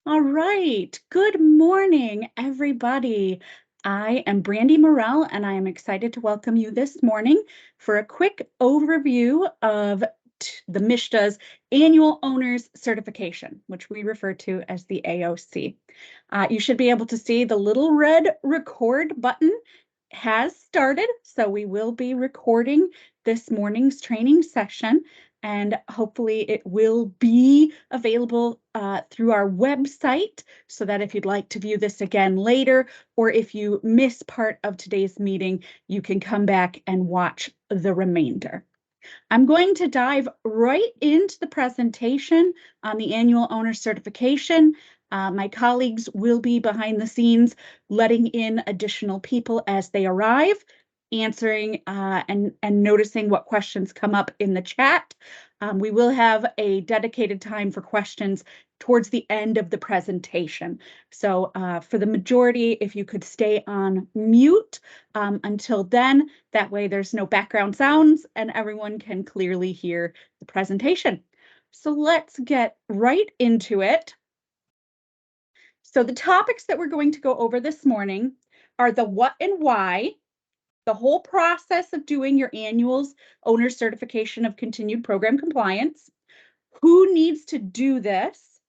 All right. Good morning, everybody. I am Brandy Morell, and I am excited to welcome you this morning for a quick overview of the MSHDA's Annual Owners Certification, which we refer to as the AOC. You should be able to see the little red record button has started, so we will be recording this morning's training session, and hopefully it will be available through our website so that if you'd like to view this again later, or if you miss part of today's meeting, you can come back and watch the remainder. I'm going to dive right into the presentation on the annual owner certification. My colleagues will be behind the scenes letting in additional people as they arrive, answering and noticing what questions come up in the chat. We will have a dedicated time for questions towards the end of the presentation. So for the majority, if you could stay on mute until then, that way there's no background sounds and everyone can clearly hear the presentation. So let's get right into it. So the topics that we're going to go over this morning are the what and why, the whole process of doing your annual's owner certification of continued program compliance, who needs to do this,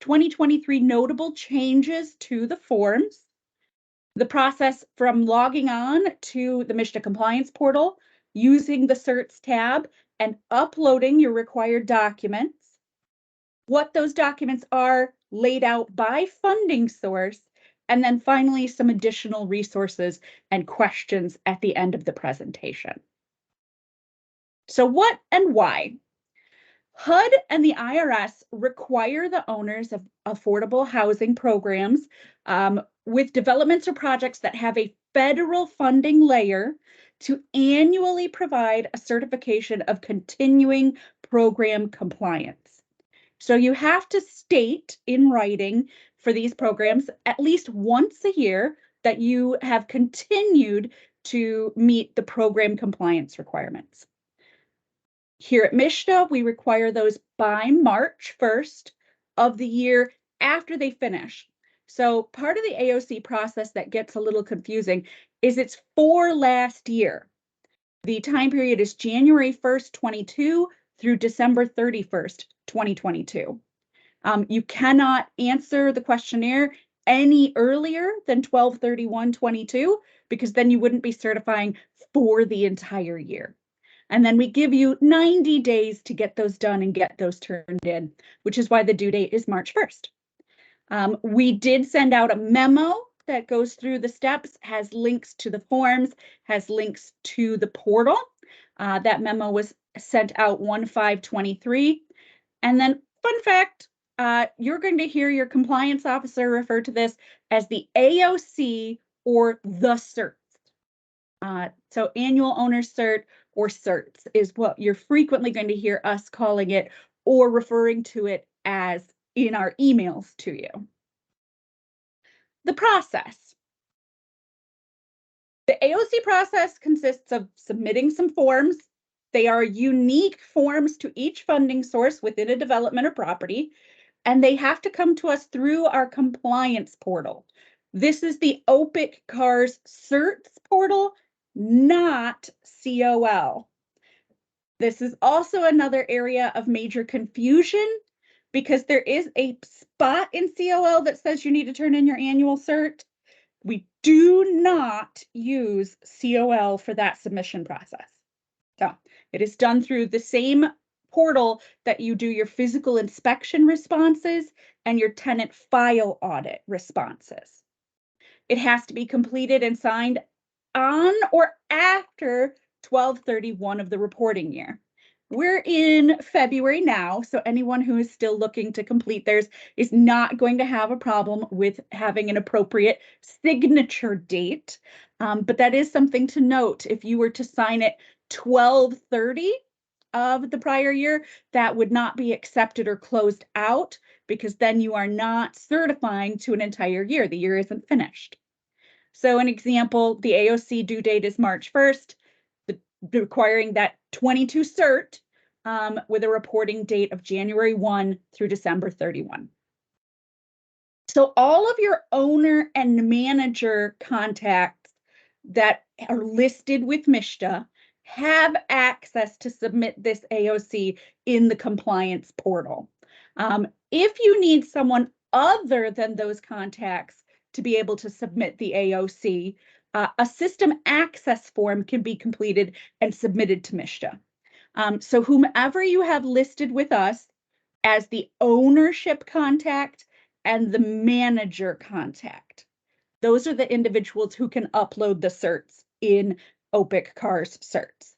2023 notable changes to the forms, the process from logging on to the MSHDA compliance portal, using the certs tab, and uploading your required documents, what those documents are laid out by funding source, and then finally some additional resources and questions at the end of the presentation. So what and why? HUD and the IRS require the owners of affordable housing programs with developments or projects that have a federal funding layer to annually provide a certification of continuing program compliance. So you have to state in writing for these programs at least once a year that you have continued to meet the program compliance requirements. Here at MSHDA, we require those by March 1st of the year after they finish. So part of the AOC process that gets a little confusing is it's for last year. The time period is January 1st, 22 through December 31st, 2022. You cannot answer the questionnaire any earlier than 12/31/22 because then you wouldn't be certifying for the entire year. And then we give you 90 days to get those done and get those turned in, which is why the due date is March 1st. We did send out a memo that goes through the steps, has links to the forms, has links to the portal. That memo was sent out 1/5/23. And then fun fact, you're going to hear your compliance officer refer to this as the AOC or the CERT. So annual owner cert or certs is what you're frequently going to hear us calling it or referring to it as in our emails to you. The process. The AOC process consists of submitting some forms. They are unique forms to each funding source within a development or property, and they have to come to us through our compliance portal. This is the OPIC CARS certs portal, not COL. This is also another area of major confusion because there is a spot in COL that says you need to turn in your annual cert. We do not use COL for that submission process. So it is done through the same portal that you do your physical inspection responses and your tenant file audit responses. It has to be completed and signed on or after 12/31 of the reporting year. We're in February now, so anyone who is still looking to complete theirs is not going to have a problem with having an appropriate signature date. But that is something to note. If you were to sign it 12/30 of the prior year, that would not be accepted or closed out because then you are not certifying to an entire year. The year isn't finished. So an example, the AOC due date is March 1st, requiring that 22 cert with a reporting date of January 1 through December 31. So all of your owner and manager contacts that are listed with MSHDA have access to submit this AOC in the compliance portal. If you need someone other than those contacts to be able to submit the AOC, a system access form can be completed and submitted to MSHDA. So whomever you have listed with us as the ownership contact and the manager contact, those are the individuals who can upload the certs in OPIC CARS certs.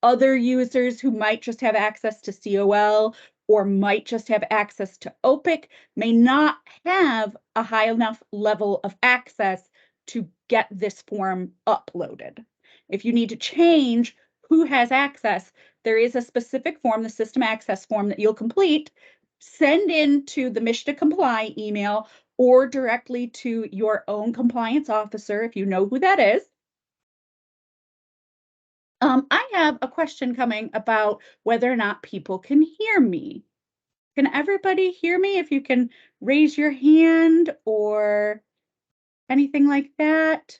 Other users who might just have access to COL or might just have access to OPIC may not have a high enough level of access to get this form uploaded. If you need to change who has access, there is a specific form, the system access form, that you'll complete, send in to the MSHDA Comply email or directly to your own compliance officer if you know who that is. I have a question coming about whether or not people can hear me. Can everybody hear me? If you can raise your hand or anything like that.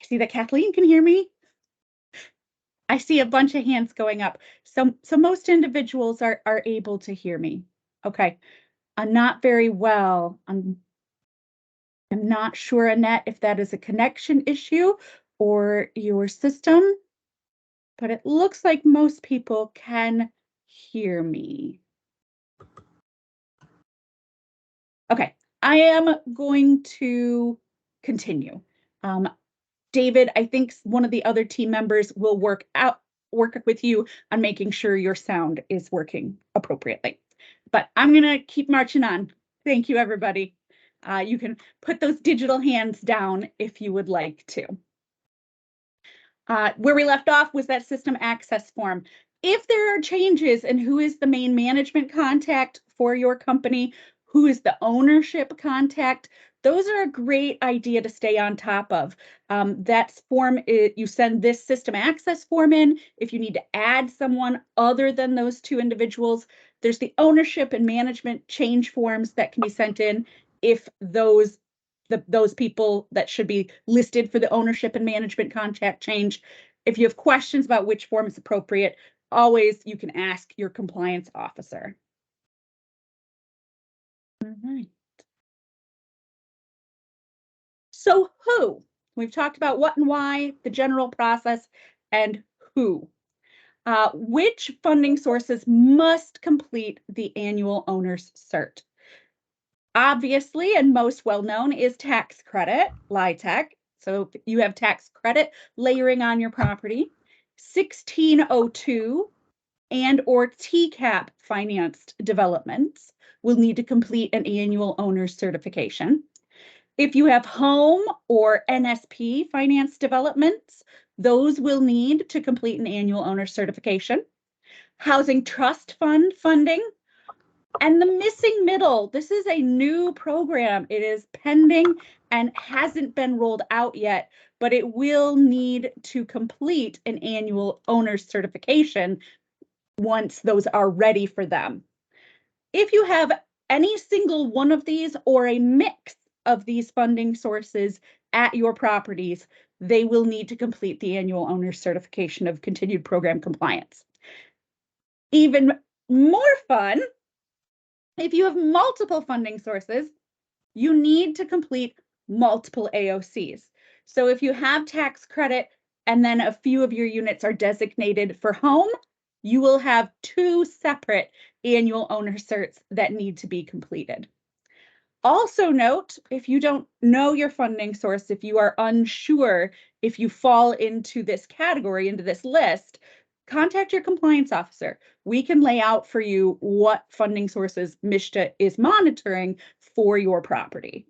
I see that Kathleen can hear me. I see a bunch of hands going up. So most individuals are able to hear me. Okay. Not very well. I'm not sure, Annette, if that is a connection issue or your system, but it looks like most people can hear me. Okay, I am going to continue. David, I think one of the other team members will work with you on making sure your sound is working appropriately. But I'm gonna keep marching on. Thank you, everybody. You can put those digital hands down if you would like to. Where we left off was that system access form. If there are changes in who is the main management contact for your company, who is the ownership contact, those are a great idea to stay on top of. That form, you send this system access form in. If you need to add someone other than those two individuals, there's the ownership and management change forms that can be sent in if those people that should be listed for the ownership and management contact change. If you have questions about which form is appropriate, always you can ask your compliance officer. All right. So who? We've talked about what and why, the general process, and who. Which funding sources must complete the annual owner's cert? Obviously, and most well-known is tax credit, LIHTC. So if you have tax credit layering on your property, 1602 and or TCAP financed developments will need to complete an annual owner's certification. If you have home or NSP finance developments, those will need to complete an annual owner certification. Housing trust fund funding. And the missing middle, this is a new program. It is pending and hasn't been rolled out yet, but it will need to complete an annual owner certification once those are ready for them. If you have any single one of these or a mix of these funding sources at your properties, they will need to complete the annual owner certification of continued program compliance. Even more fun, if you have multiple funding sources, you need to complete multiple AOCs. So if you have tax credit and then a few of your units are designated for home, you will have 2 separate annual owner certs that need to be completed. Also note, if you don't know your funding source, if you are unsure if you fall into this category, into this list, contact your compliance officer. We can lay out for you what funding sources MSHDA is monitoring for your property.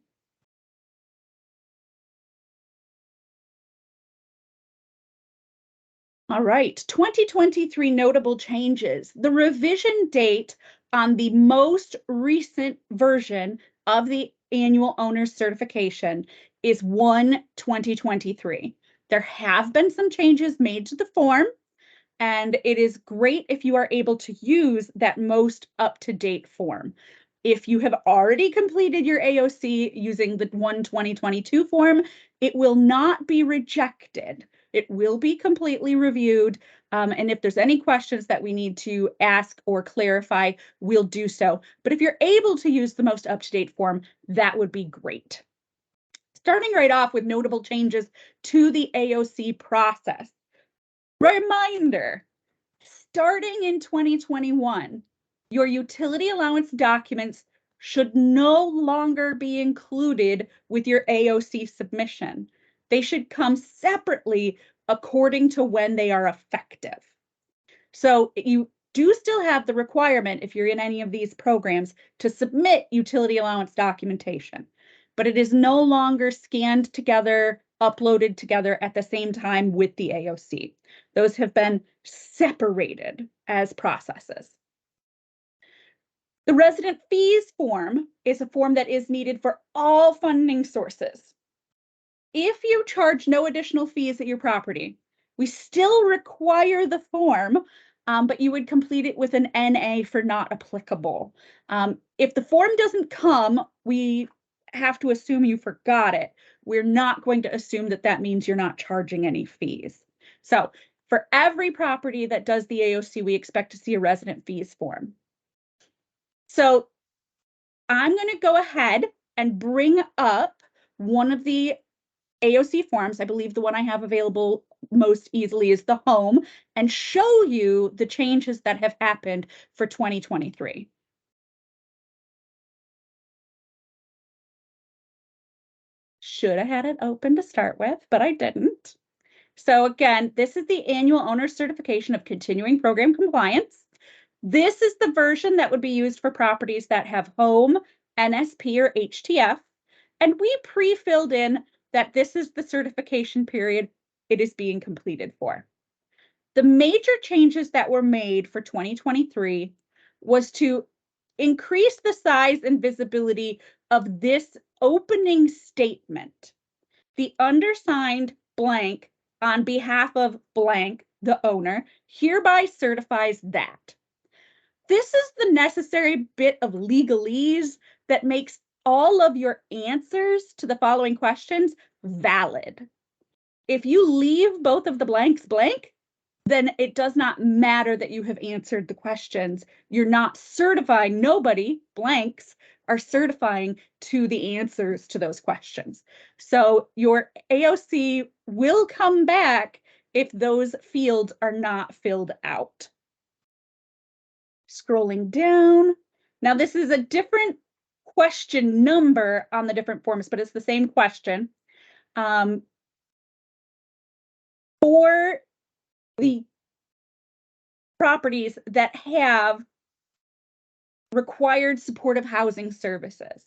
All right, 2023 notable changes. The revision date on the most recent version of the annual owner's certification is 1/2023. There have been some changes made to the form, and it is great if you are able to use that most up-to-date form. If you have already completed your AOC using the 1/2022 form, it will not be rejected. It will be completely reviewed. And if there's any questions that we need to ask or clarify, we'll do so. But if you're able to use the most up-to-date form, that would be great. Starting right off with notable changes to the AOC process. Reminder, starting in 2021, your utility allowance documents should no longer be included with your AOC submission. They should come separately according to when they are effective. So you do still have the requirement, if you're in any of these programs, to submit utility allowance documentation, but it is no longer scanned together, uploaded together at the same time with the AOC. Those have been separated as processes. The resident fees form is a form that is needed for all funding sources. If you charge no additional fees at your property, we still require the form, but you would complete it with an NA for not applicable. If the form doesn't come, we have to assume you forgot it. We're not going to assume that that means you're not charging any fees. So for every property that does the AOC, we expect to see a resident fees form. So I'm going to go ahead and bring up one of the AOC forms. I believe the one I have available most easily is the home, and show you the changes that have happened for 2023. Should have had it open to start with, but I didn't. So again, this is the annual owner certification of continuing program compliance. This is the version that would be used for properties that have home, NSP, or HTF. And we pre-filled in that this is the certification period it is being completed for. The major changes that were made for 2023 was to increase the size and visibility of this opening statement. The undersigned blank on behalf of blank, the owner, hereby certifies that. This is the necessary bit of legalese that makes all of your answers to the following questions valid. If you leave both of the blanks blank, then it does not matter that you have answered the questions. You're not certifying, nobody, blanks, are certifying to the answers to those questions. So your AOC will come back if those fields are not filled out. Scrolling down. Now this is a different question number on the different forms, but it's the same question. For the properties that have required supportive housing services.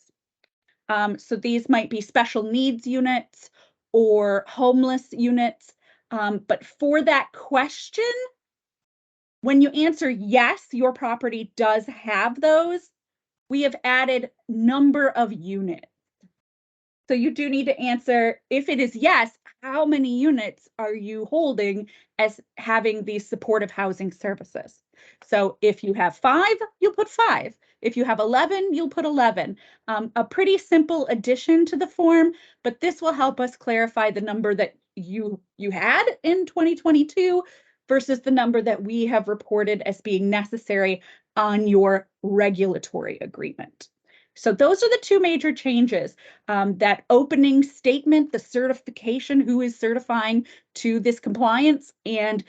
So these might be special needs units or homeless units. But for that question, when you answer yes, your property does have those, we have added number of units. So you do need to answer, if it is yes, how many units are you holding as having these supportive housing services? So if you have 5, you'll put 5. If you have 11, you'll put 11. A pretty simple addition to the form, but this will help us clarify the number that you had in 2022 versus the number that we have reported as being necessary on your regulatory agreement. So those are the two major changes. That opening statement, the certification, who is certifying to this compliance, and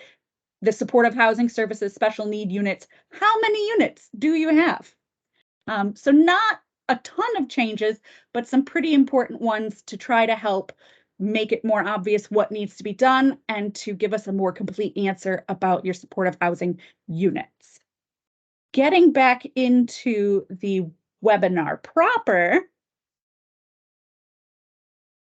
the supportive housing services special need units. How many units do you have? So not a ton of changes, but some pretty important ones to try to help make it more obvious what needs to be done and to give us a more complete answer about your supportive housing units. Getting back into the webinar proper,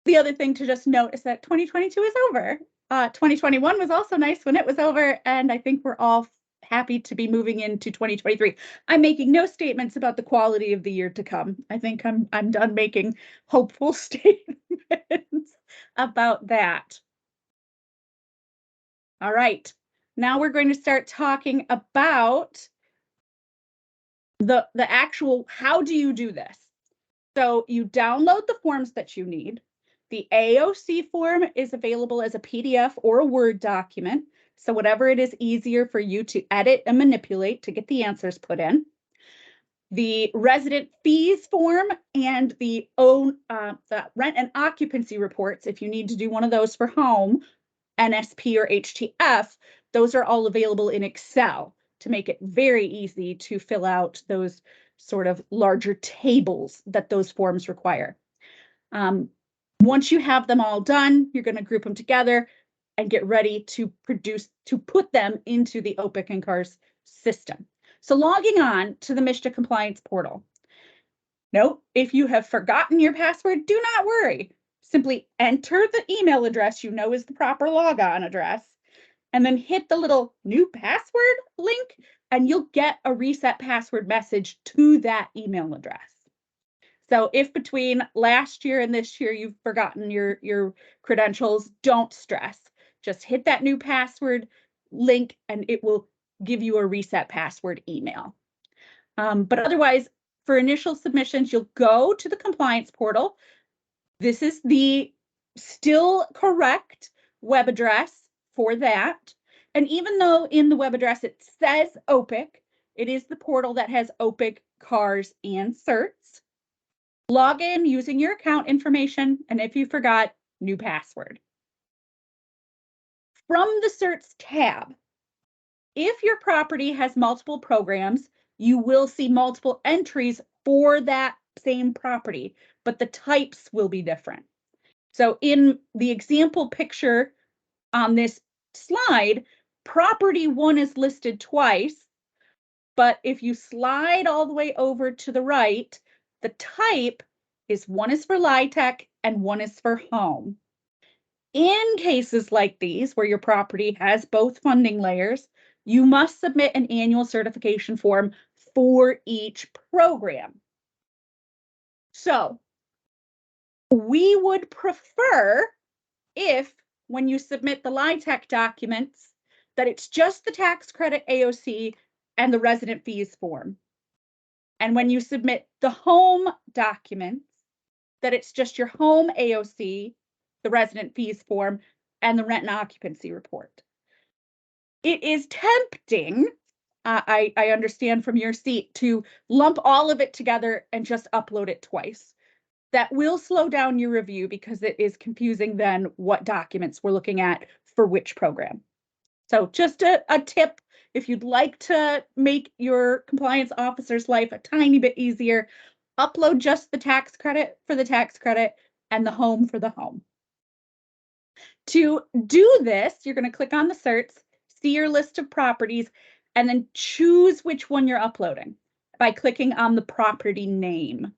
the other thing to just note is that 2022 is over. 2021 was also nice when it was over, and I think we're all happy to be moving into 2023. I'm making no statements about the quality of the year to come. I think I'm done making hopeful statements about that. All right, now we're going to start talking about the actual, how do you do this? So you download the forms that you need. The AOC form is available as a PDF or a Word document. So whatever it is easier for you to edit and manipulate to get the answers put in. The resident fees form and the rent and occupancy reports, if you need to do one of those for home, NSP or HTF, those are all available in Excel to make it very easy to fill out those sort of larger tables that those forms require. Once you have them all done, you're going to group them together and get ready to put them into the OPIC and CARS system. So logging on to the MSHDA compliance portal. Note, if you have forgotten your password, do not worry. Simply enter the email address you know is the proper logon address, and then hit the little new password link, and you'll get a reset password message to that email address. So if between last year and this year you've forgotten your credentials, don't stress. Just hit that new password link and it will give you a reset password email. But otherwise, for initial submissions, you'll go to the compliance portal. This is the still correct web address for that. And even though in the web address it says OPIC, it is the portal that has OPIC, CARS, and certs. Log in using your account information, and if you forgot, new password. From the certs tab, if your property has multiple programs, you will see multiple entries for that same property, but the types will be different. So in the example picture on this slide, property 1 is listed twice, but if you slide all the way over to the right, the type is one is for LIHTC and one is for home. In cases like these, where your property has both funding layers, you must submit an annual certification form for each program. So we would prefer if, when you submit the LIHTC documents, that it's just the tax credit AOC and the resident fees form. And when you submit the home documents, that it's just your home AOC, the resident fees form, and the rent and occupancy report. It is tempting, I understand from your seat, to lump all of it together and just upload it twice. That will slow down your review because it is confusing then what documents we're looking at for which program. So just a tip, if you'd like to make your compliance officer's life a tiny bit easier, upload just the tax credit for the tax credit and the home for the home. To do this, you're going to click on the certs, see your list of properties, and then choose which one you're uploading by clicking on the property name.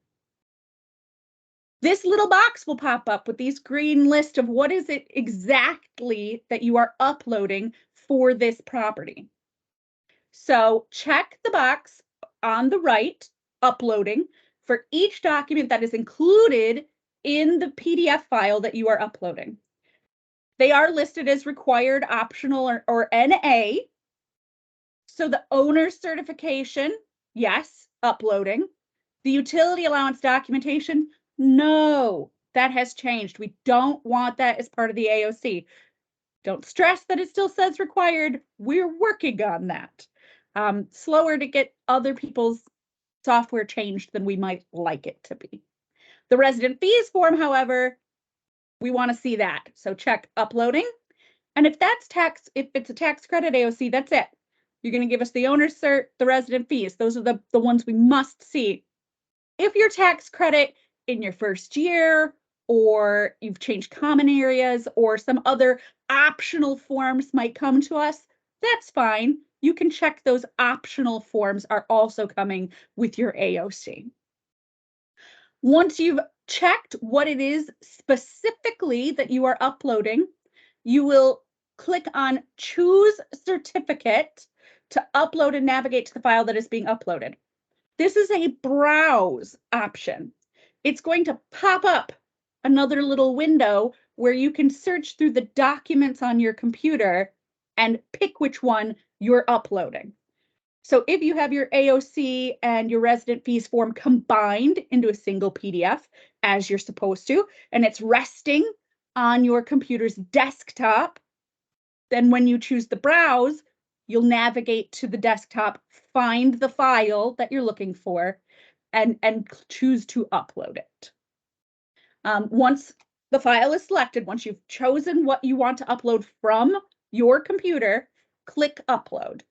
This little box will pop up with these green list of what is it exactly that you are uploading for this property. So check the box on the right, uploading, for each document that is included in the PDF file that you are uploading. They are listed as required, optional, or NA. So the owner's certification, yes, uploading. The utility allowance documentation, no, that has changed. We don't want that as part of the AOC. Don't stress that it still says required. We're working on that. Slower to get other people's software changed than we might like it to be. The resident fees form, however, we want to see that. So check uploading. And if it's a tax credit AOC, that's it. You're going to give us the owner's cert, the resident fees. Those are the ones we must see. If your tax credit in your first year, or you've changed common areas, or some other optional forms might come to us, that's fine. You can check those optional forms are also coming with your AOC. Once you've checked what it is specifically that you are uploading, you will click on Choose Certificate to upload and navigate to the file that is being uploaded. This is a browse option. It's going to pop up another little window where you can search through the documents on your computer and pick which one you're uploading. So if you have your AOC and your resident fees form combined into a single PDF, as you're supposed to, and it's resting on your computer's desktop, then when you choose the browse, you'll navigate to the desktop, find the file that you're looking for, and choose to upload it. Once the file is selected, once you've chosen what you want to upload from your computer, click Upload.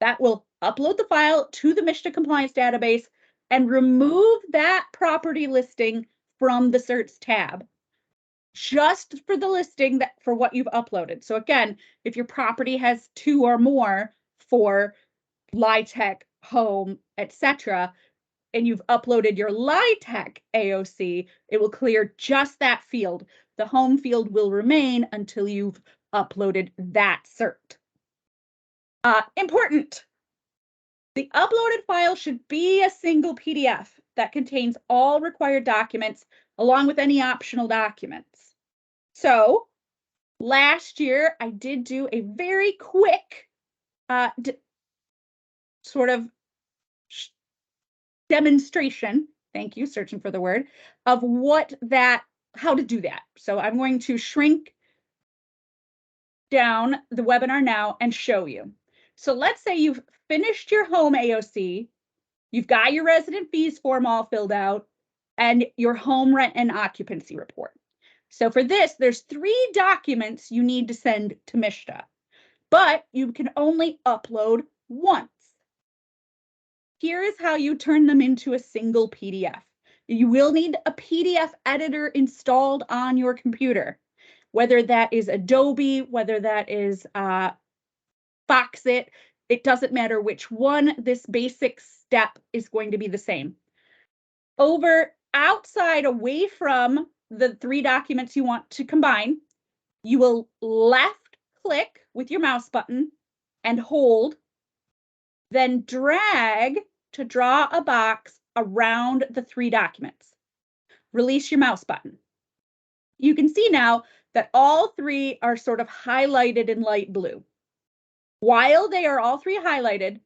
That will upload the file to the MSHDA compliance database and remove that property listing from the certs tab, just for the listing that for what you've uploaded. So again, if your property has 2 or more for LIHTC, home, etc., and you've uploaded your LIHTC AOC, it will clear just that field. The home field will remain until you've uploaded that cert. Important. The uploaded file should be a single PDF that contains all required documents along with any optional documents. So last year, I did do a very quick sort of demonstration, thank you, searching for the word, of how to do that. So I'm going to shrink down the webinar now and show you. So let's say you've finished your home AOC, you've got your resident fees form all filled out, and your home rent and occupancy report. So for this, there's 3 documents you need to send to MSHDA, but you can only upload once. Here is how you turn them into a single PDF. You will need a PDF editor installed on your computer, whether that is Adobe, whether that is Foxit, it doesn't matter which one. This basic step is going to be the same. Outside, away from the 3 documents you want to combine, you will left click with your mouse button and hold, then drag to draw a box around the 3 documents. Release your mouse button. You can see now that all 3 are sort of highlighted in light blue. While they are all 3 highlighted,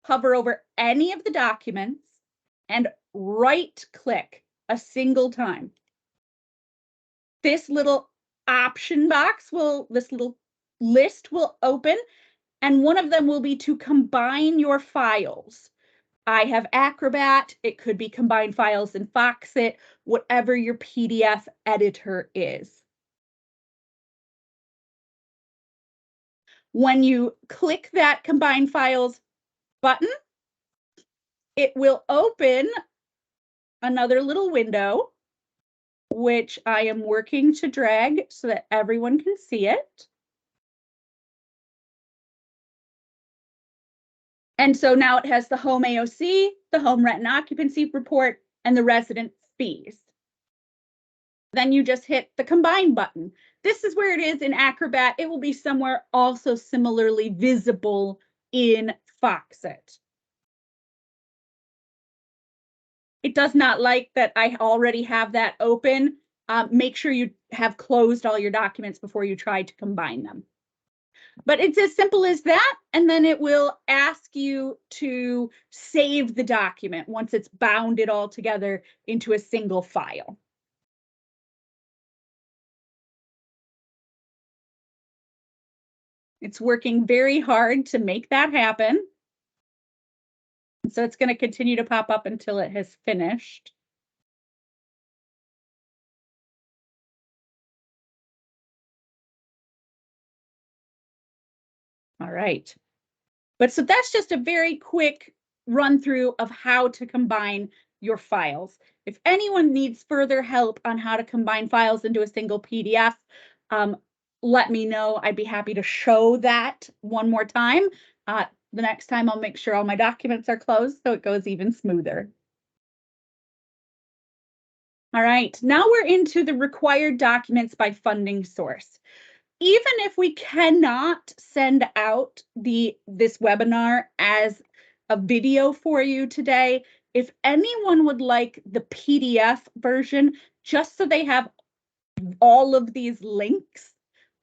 hover over any of the documents and right click a single time. This little option box this little list will open, and one of them will be to combine your files. I have Acrobat, it could be combined files in Foxit, whatever your PDF editor is. When you click that combine files button, it will open another little window, which I am working to drag so that everyone can see it. And so now it has the home AOC, the home rent and occupancy report, and the resident fees. Then you just hit the combine button. This is where it is in Acrobat. It will be somewhere also similarly visible in Foxit. It does not like that I already have that open. Make sure you have closed all your documents before you try to combine them. But it's as simple as that, and then it will ask you to save the document once it's bounded all together into a single file. It's working very hard to make that happen. So it's going to continue to pop up until it has finished. All right. But so that's just a very quick run through of how to combine your files. If anyone needs further help on how to combine files into a single PDF, let me know. I'd be happy to show that one more time. The next time I'll make sure all my documents are closed so it goes even smoother. All right, now we're into the required documents by funding source. Even if we cannot send out this webinar as a video for you today, if anyone would like the PDF version, just so they have all of these links,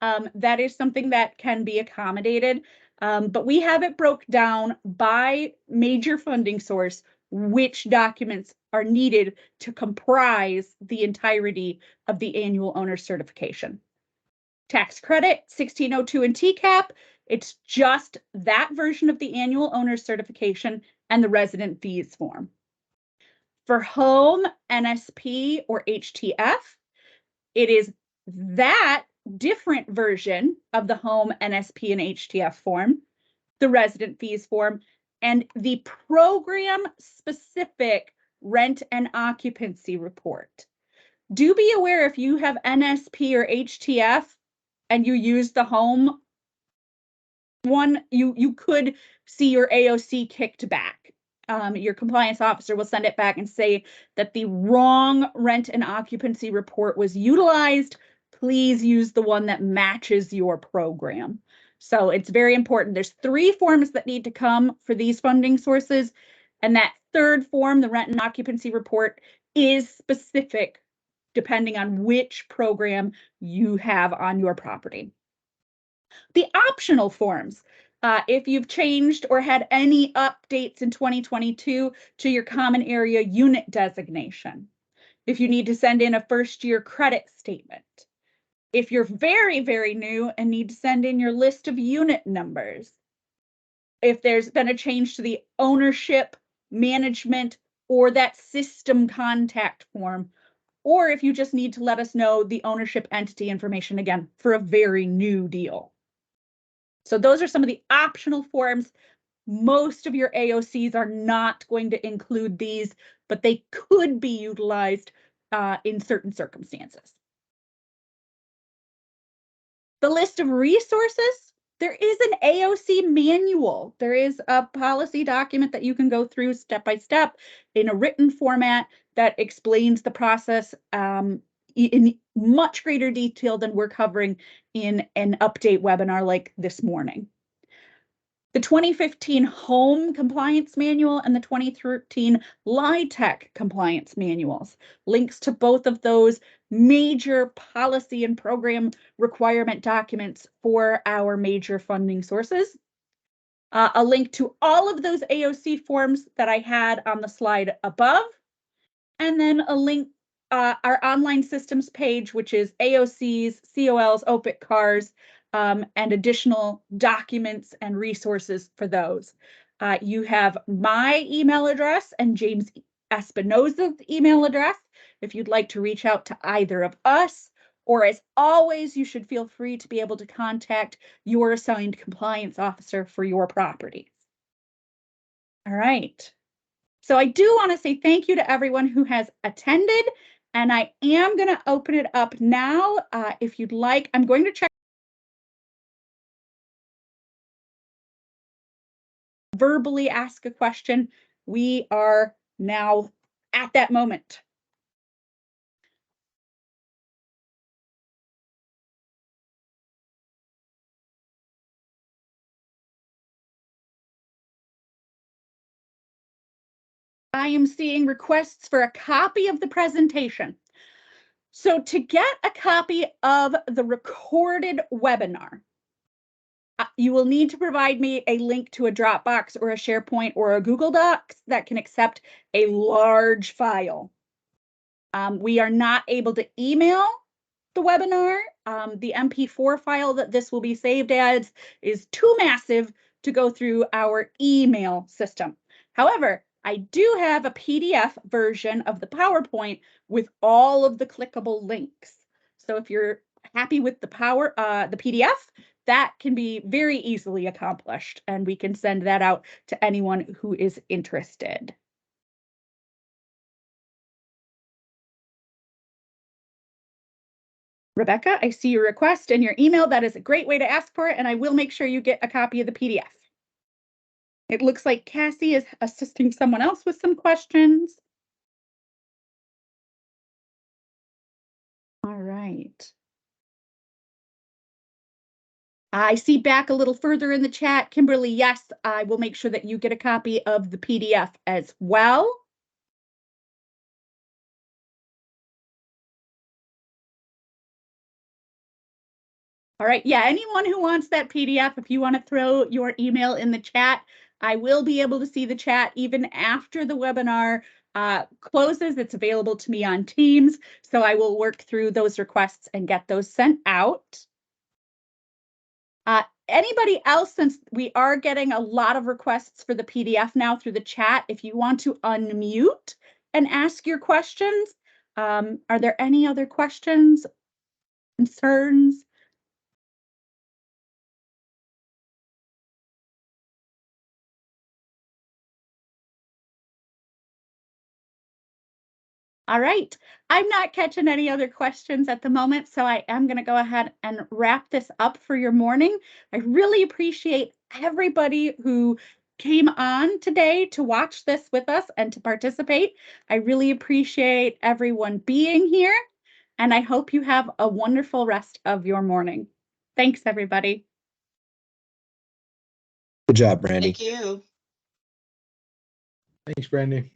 that is something that can be accommodated. But we have it broke down by major funding source, which documents are needed to comprise the entirety of the annual owner certification. Tax credit, 1602 and TCAP, it's just that version of the annual owner certification and the resident fees form. For home, NSP, or HTF, it is that different version of the home, NSP, and HTF form, the resident fees form, and the program specific rent and occupancy report. Do be aware if you have NSP or HTF and you use the home one, you could see your AOC kicked back. Your compliance officer will send it back and say that the wrong rent and occupancy report was utilized. Please use the one that matches your program. So it's very important. There's 3 forms that need to come for these funding sources. And that third form, the rent and occupancy report, is specific depending on which program you have on your property. The optional forms, if you've changed or had any updates in 2022 to your common area unit designation, if you need to send in a first year credit statement, if you're very, very new and need to send in your list of unit numbers, if there's been a change to the ownership, management, or that system contact form, or if you just need to let us know the ownership entity information again for a very new deal. So those are some of the optional forms. Most of your AOCs are not going to include these, but they could be utilized in certain circumstances. The list of resources, there is an AOC manual. There is a policy document that you can go through step by step in a written format that explains the process in much greater detail than we're covering in an update webinar like this morning. The 2015 Home Compliance Manual and the 2013 LIHTC Compliance Manuals. Links to both of those major policy and program requirement documents for our major funding sources. A link to all of those AOC forms that I had on the slide above. And then a link, our online systems page, which is AOCs, COLs, OPIC CARs, and additional documents and resources for those. You have my email address and James Espinoza's email address if you'd like to reach out to either of us, or as always, you should feel free to be able to contact your assigned compliance officer for your properties. All right. So I do want to say thank you to everyone who has attended, and I am going to open it up now. If you'd like, I'm going to check. Verbally ask a question. We are now at that moment. I am seeing requests for a copy of the presentation. So to get a copy of the recorded webinar, you will need to provide me a link to a Dropbox or a SharePoint or a Google Docs that can accept a large file. We are not able to email the webinar. The MP4 file that this will be saved as is too massive to go through our email system. However, I do have a PDF version of the PowerPoint with all of the clickable links. So if you're happy with the PDF, that can be very easily accomplished, and we can send that out to anyone who is interested. Rebecca, I see your request and your email. That is a great way to ask for it, and I will make sure you get a copy of the PDF. It looks like Cassie is assisting someone else with some questions. All right. I see back a little further in the chat, Kimberly, yes, I will make sure that you get a copy of the PDF as well. All right. Yeah, anyone who wants that PDF, if you want to throw your email in the chat, I will be able to see the chat even after the webinar closes. It's available to me on Teams, so I will work through those requests and get those sent out. Anybody else, since we are getting a lot of requests for the PDF now through the chat, if you want to unmute and ask your questions, are there any other questions, concerns? All right. I'm not catching any other questions at the moment, so I am going to go ahead and wrap this up for your morning. I really appreciate everybody who came on today to watch this with us and to participate. I really appreciate everyone being here, and I hope you have a wonderful rest of your morning. Thanks, everybody. Good job, Brandy. Thank you. Thanks, Brandy.